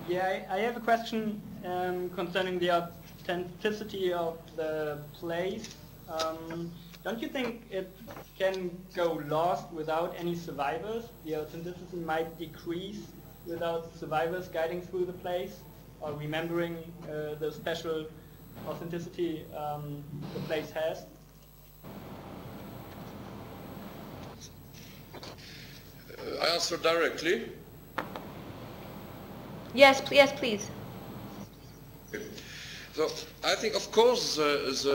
Yeah, I have a question concerning the authenticity of the place. Don't you think it can go lost without any survivors? The authenticity might decrease without survivors guiding through the place or remembering the special authenticity the place has? I answer directly. Yes, yes, please. So I think, of course, the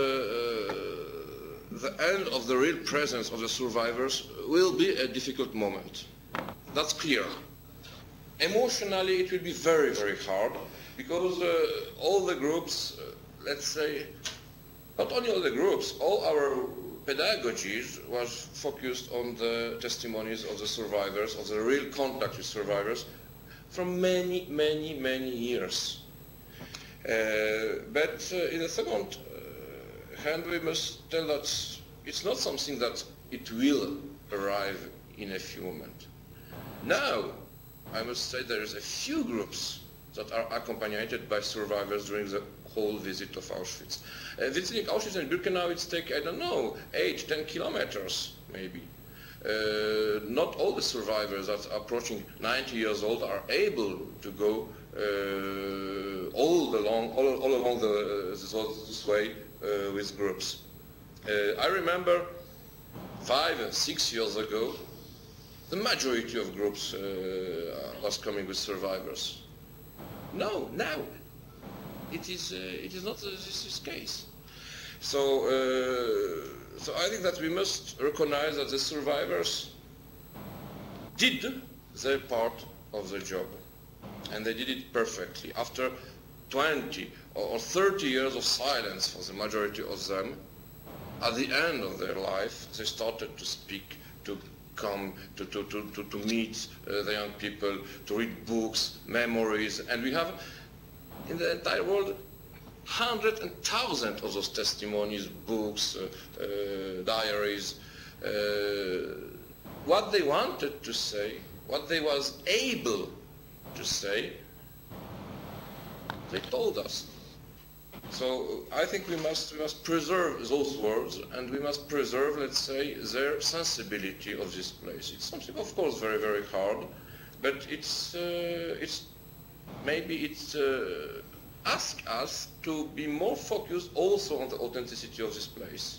end of the real presence of the survivors will be a difficult moment. That's clear. Emotionally, it will be very, very hard because all the groups, let's say, not only all the groups, all our pedagogies was focused on the testimonies of the survivors, of the real contact with survivors from many, many, many years. But in the second hand, we must tell that it's not something that it will arrive in a few moments. Now, I must say there is a few groups that are accompanied by survivors during the whole visit of Auschwitz. Visiting Auschwitz and Birkenau, it's take, I don't know, 8, 10 kilometers maybe. Not all the survivors that are approaching 90 years old are able to go all along this way with groups. I remember 5 and 6 years ago, the majority of groups was coming with survivors. No, now it is not this case. So I think that we must recognize that the survivors did their part of the job, and they did it perfectly. After 20 or 30 years of silence for the majority of them, at the end of their life, they started to speak, to come, to meet the young people, to read books, memories, and we have in the entire world hundreds and thousands of those testimonies, books, diaries. What they wanted to say, what they was able to say, they told us. So I think we must preserve those words, and we must preserve, let's say, their sensibility of this place. It's something, of course, very, very hard, but it's ask us to be more focused also on the authenticity of this place,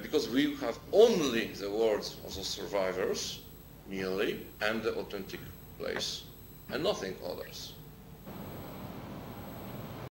because we have only the words of the survivors, merely, and the authentic place, and nothing others.